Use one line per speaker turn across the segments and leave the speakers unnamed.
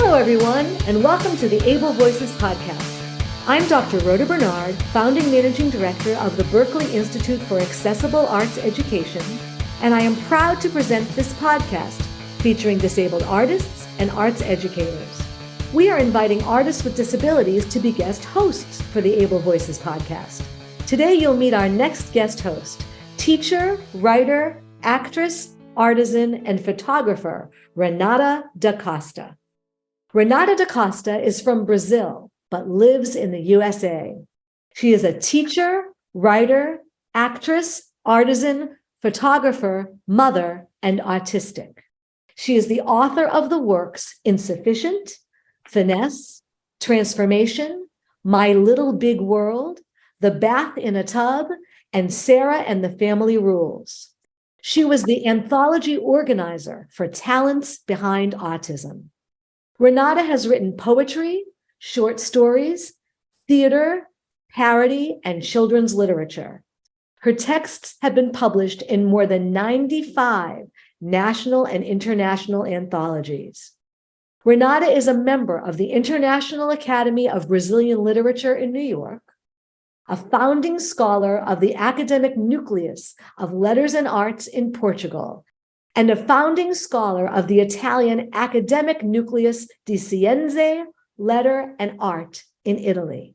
Hello, everyone, and welcome to the Able Voices podcast. I'm Dr. Rhoda Bernard, founding managing director of the Berklee Institute for Accessible Arts Education, and I am proud to present this podcast featuring disabled artists and arts educators. We are inviting artists with disabilities to be guest hosts for the Able Voices podcast. Today, you'll meet our next guest host, teacher, writer, actress, artisan, and photographer, Renata Da Costa. Renata Da Costa is from Brazil, but lives in the USA. She is a teacher, writer, actress, artisan, photographer, mother, and artistic. She is the author of the works Insufficient, Finesse, Transformation, My Little Big World, The Bath in a Tub, and Sarah and the Family Rules. She was the anthology organizer for Talents Behind Autism. Renata has written poetry, short stories, theater, parody, and children's literature. Her texts have been published in more than 95 national and international anthologies. Renata is a member of the International Academy of Brazilian Literature in New York, a founding scholar of the academic nucleus of letters and arts in Portugal, and a founding scholar of the Italian academic nucleus di Scienze, Letter, and Art in Italy.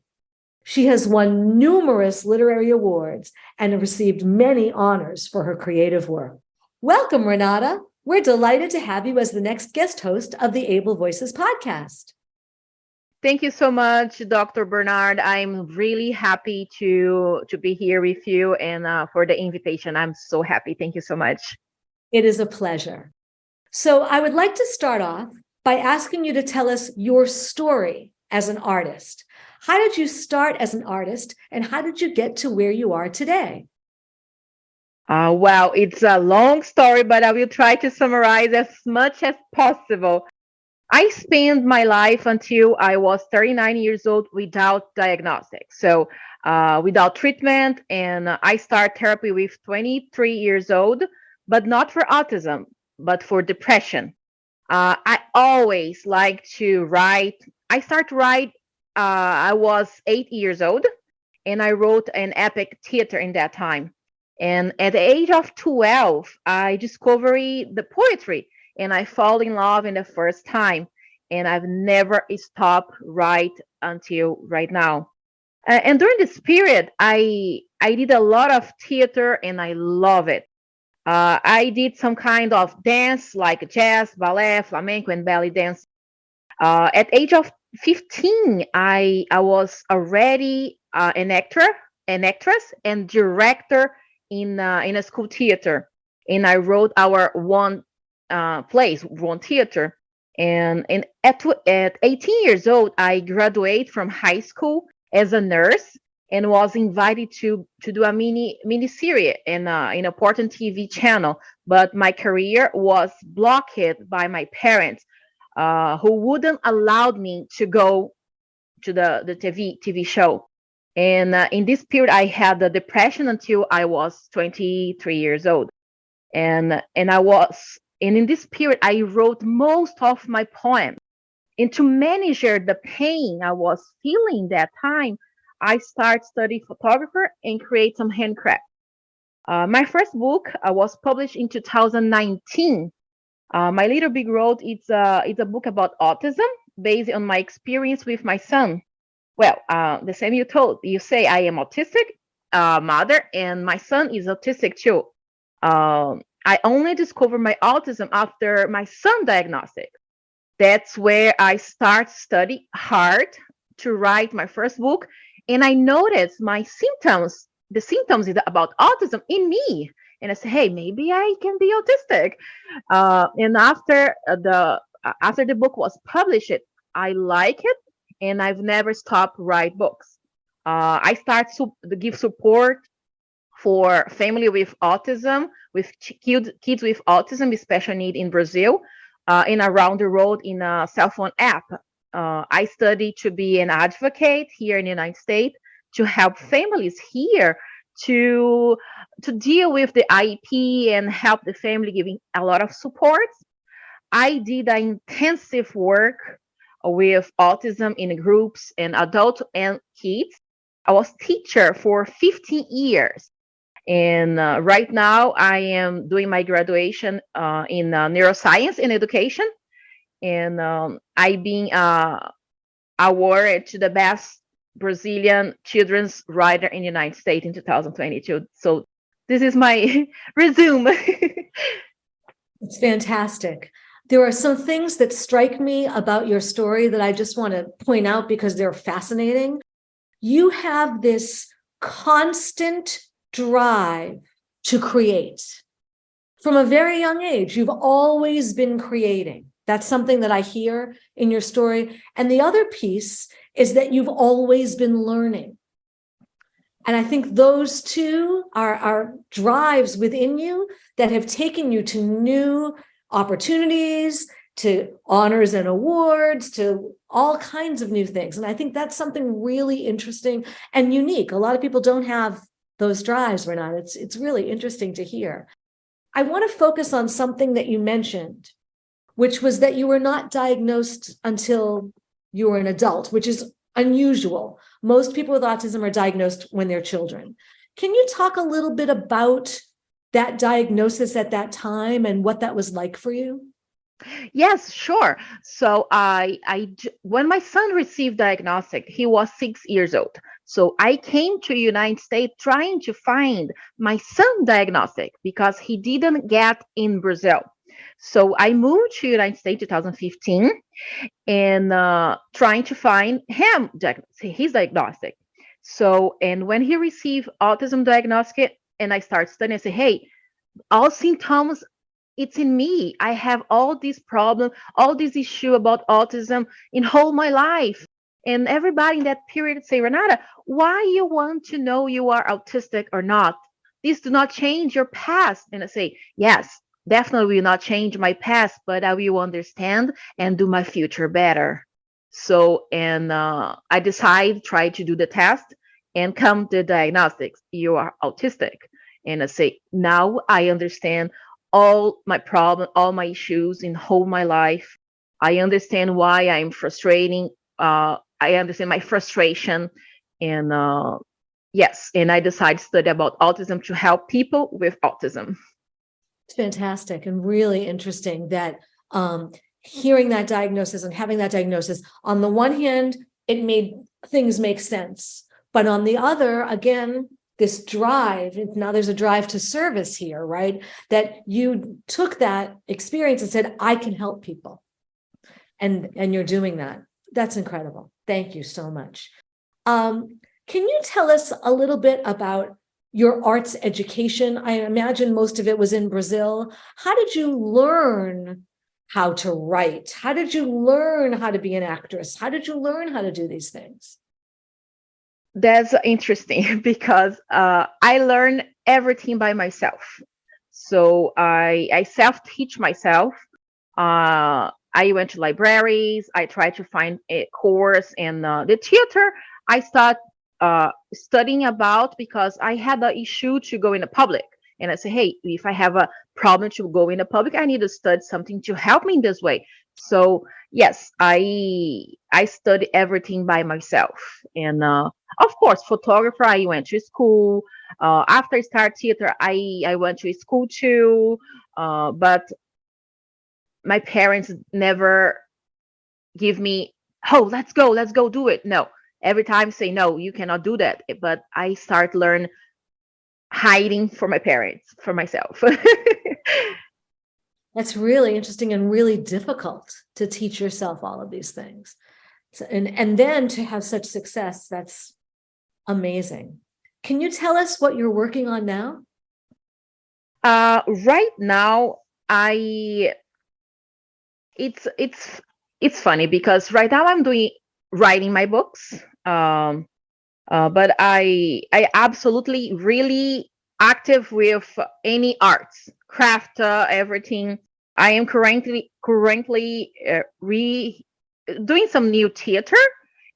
She has won numerous literary awards and received many honors for her creative work. Welcome, Renata. We're delighted to have you as the next guest host of the Able Voices podcast.
Thank you so much, Dr. Bernard. I'm really happy to be here with you and for the invitation. I'm so happy. Thank you so much.
It is a pleasure. So I would like to start off by asking you to tell us your story as an artist. How did you start as an artist, and how did you get to where you are today?
Wow, it's a long story, but I will try to summarize as much as possible. I spent my life until I was 39 years old without diagnostics, so without treatment, and I started therapy with 23 years old, but not for autism, but for depression. I always like to write. I started to write, I was 8 years old, and I wrote an epic theater in that time. And at the age of 12, I discovered the poetry, and I fall in love in the first time. And I've never stopped right until right now. And during this period, I did a lot of theater, and I love it. I did some kind of dance like jazz, ballet, flamenco, and belly dance. At age of 15, I was already an actress, and director in a school theater, and I wrote our one theater. And at 18 years old, I graduated from high school as a nurse and was invited to do a mini series in an important TV channel. But my career was blocked by my parents, who wouldn't allow me to go to the TV show. And in this period, I had the depression until I was 23 years old. And in this period, I wrote most of my poems. And to manage the pain I was feeling that time, I started studying photographer and create some handcraft. My first book was published in 2019. My Little Big World, it's a book about autism based on my experience with my son. Well, the same you say I am autistic mother, and my son is autistic too. I only discovered my autism after my son diagnostic. That's where I start study hard to write my first book, and I noticed the symptoms about autism in me, and I said, hey, maybe I can be autistic. And after the book was published, I like it, and I've never stopped write books. I start to give support for family with autism, with kids with autism, special need in Brazil, and around the world in a cell phone app. I studied to be an advocate here in the United States to help families here to deal with the IEP and help the family, giving a lot of support. I did an intensive work with autism in groups and adult and kids. I was teacher for 15 years. And right now I am doing my graduation in neuroscience and education. And I being awarded to the best Brazilian children's writer in the United States in 2022. So this is my resume.
It's fantastic. There are some things that strike me about your story that I just want to point out because they're fascinating. You have this constant drive to create. From a very young age, you've always been creating. That's something that I hear in your story. And the other piece is that you've always been learning. And I think those two are drives within you that have taken you to new opportunities, to honors and awards, to all kinds of new things. And I think that's something really interesting and unique. A lot of people don't have those drives, Renata. It's really interesting to hear. I want to focus on something that you mentioned, which was that you were not diagnosed until you were an adult, which is unusual. Most people with autism are diagnosed when they're children. Can you talk a little bit about that diagnosis at that time and what that was like for you?
Yes, sure. So when my son received diagnostic, he was 6 years old. So I came to United States trying to find my son diagnostic because he didn't get in Brazil. So I moved to United States 2015 and trying to find him his diagnostic. So and when he received autism diagnostic and I start studying, I say, hey, all symptoms it's in me. I have all these problems, all this issue about autism in whole my life. And everybody in that period say, Renata, why you want to know you are autistic or not? This do not change your past. And I say, yes, definitely will not change my past, but I will understand and do my future better. So, and I decided, try to do the test and come to diagnostics. You are autistic. And I say, now I understand all my problems, all my issues in whole my life. I understand why I'm frustrating. I understand my frustration. And yes, and I decided to study about autism to help people with autism.
It's fantastic and really interesting that hearing that diagnosis and having that diagnosis, on the one hand, it made things make sense. But on the other, again, this drive, now there's a drive to service here, right? That you took that experience and said, I can help people. And you're doing that. That's incredible. Thank you so much. Can you tell us a little bit about your arts education? I imagine most of it was in Brazil. How did you learn how to write? How did you learn how to be an actress? How did you learn how to do these things?
That's interesting because I learned everything by myself. So I self-teach myself. I went to libraries. I tried to find a course, and the theater I start studying about because I had the issue to go in the public. And I say, hey, if I have a problem to go in the public, I need to study something to help me in this way. So yes, I study everything by myself. And of course, photographer, I went to school. After I start theater, I went to school too. But my parents never give me, oh, let's go do it. No, every time say, no, you cannot do that. But I start learn hiding from my parents, for myself.
That's really interesting and really difficult to teach yourself all of these things. So, and then to have such success, that's amazing. Can you tell us what you're working on now?
Right now, it's funny because right now I'm writing my books. But I absolutely really active with any arts, craft, everything. I am currently doing some new theater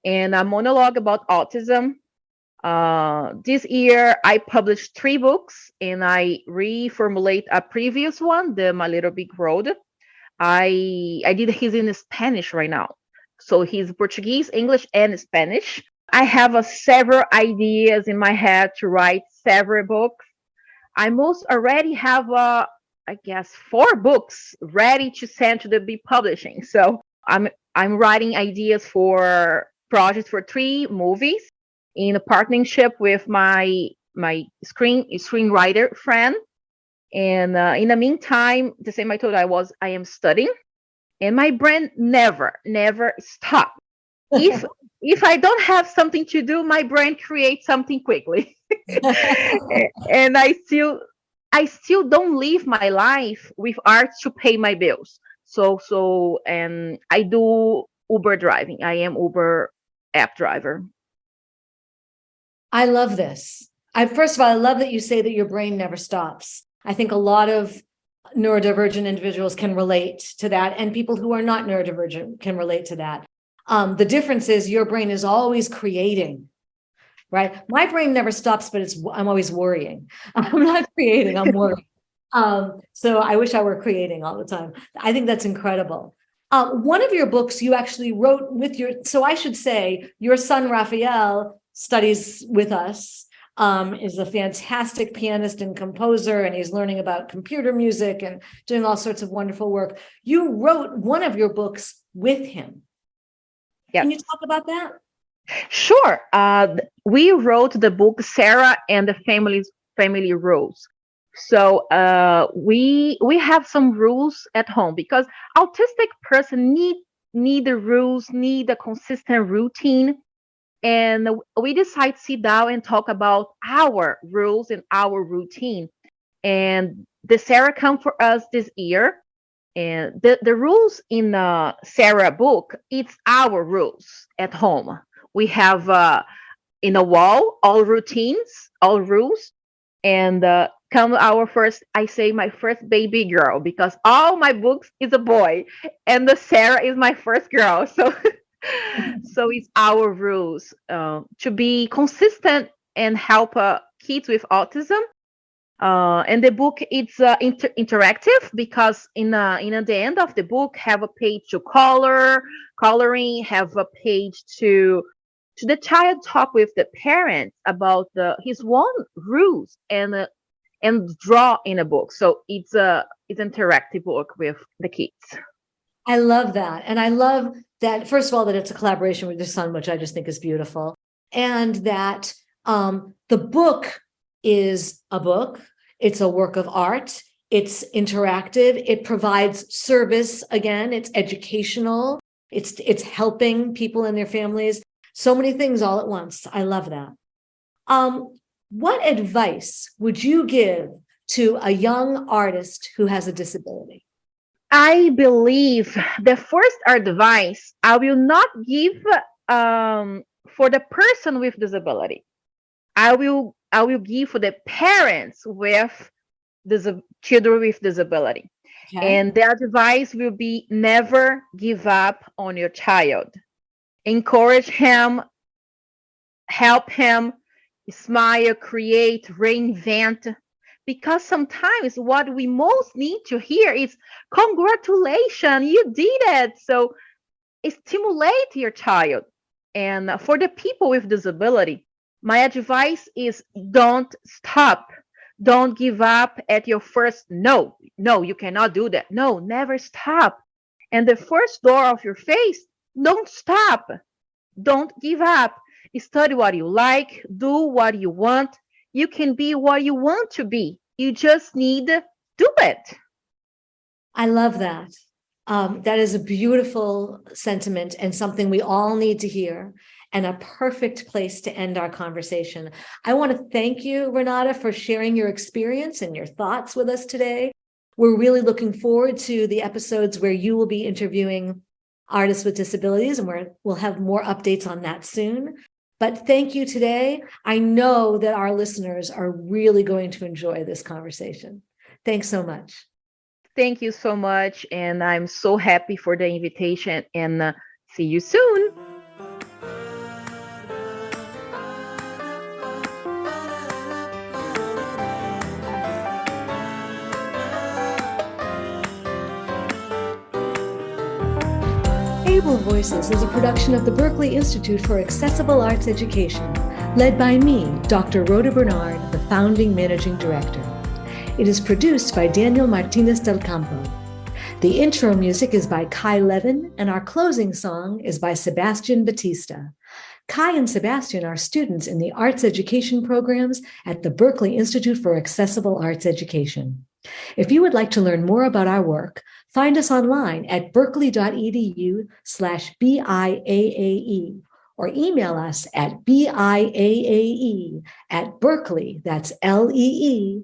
and a monologue about autism. This year I published 3 books and I reformulate a previous one, the My Little Big Road. I did his in Spanish right now. So he's Portuguese, English, and Spanish. I have several ideas in my head to write several books. I most already have, I guess, 4 books ready to send to the big publishing. So I'm writing ideas for projects for 3 movies in a partnership with my screenwriter friend. And in the meantime, the same I told I am studying, and my brain never stops. If if I don't have something to do, my brain creates something quickly. And I still don't live my life with art to pay my bills. And I do Uber driving. I am Uber app driver.
I love this. First of all, I love that you say that your brain never stops. I think a lot of neurodivergent individuals can relate to that, and people who are not neurodivergent can relate to that. The difference is your brain is always creating, right? My brain never stops, but I'm always worrying. I'm not creating, I'm worrying. So I wish I were creating all the time. I think that's incredible. One of your books you actually wrote with so I should say your son, Raphael, studies with us, is a fantastic pianist and composer, and he's learning about computer music and doing all sorts of wonderful work. You wrote one of your books with him.
Yes.
Can you talk about that?
Sure. We wrote the book Sarah and the Family Rules. So we have some rules at home because autistic person need the rules, need a consistent routine. And we decide to sit down and talk about our rules and our routine. And the Sarah come for us this year. And the rules in the Sarah book, it's our rules at home. We have in a wall all routines, all rules. And come my first baby girl, because all my books is a boy, and the Sarah is my first girl. So so it's our rules to be consistent and help kids with autism. And the book it's interactive because in the end of the book have a page to coloring, have a page to the child talk with the parents about his own rules and draw in a book. So it's interactive book with the kids.
I love that. And I love that, first of all, that it's a collaboration with your son, which I just think is beautiful. And that the book is a book. It's a work of art. It's interactive. It provides service. Again, it's educational. It's helping people and their families. So many things all at once. I love that. What advice would you give to a young artist who has a disability?
I believe the first advice I will not give for the person with disability. I will give for the parents with children with disability. Okay. And the advice will be never give up on your child. Encourage him, help him, smile, create, reinvent. Because sometimes what we most need to hear is, congratulations, you did it. So stimulate your child. And for the people with disability, my advice is don't stop. Don't give up at your first no. No, you cannot do that. No, never stop. And the first door of your face, don't stop. Don't give up. Study what you like. Do what you want. You can be what you want to be. You just need to do it.
I love that. That is a beautiful sentiment and something we all need to hear, and a perfect place to end our conversation. I want to thank you, Renata, for sharing your experience and your thoughts with us today. We're really looking forward to the episodes where you will be interviewing artists with disabilities, and we'll have more updates on that soon. But thank you today. I know that our listeners are really going to enjoy this conversation. Thanks so much.
Thank you so much. And I'm so happy for the invitation, and see you soon.
Able Voices is a production of the Berklee Institute for Accessible Arts Education, led by me, Dr. Rhoda Bernard, the founding managing director. It is produced by Daniel Martinez del Campo. The intro music is by Kai Levin, and our closing song is by Sebastian Batista. Kai and Sebastian are students in the arts education programs at the Berklee Institute for Accessible Arts Education. If you would like to learn more about our work, find us online at berklee.edu/BIAAE or email us at BIAAE@berklee, that's LEE.edu.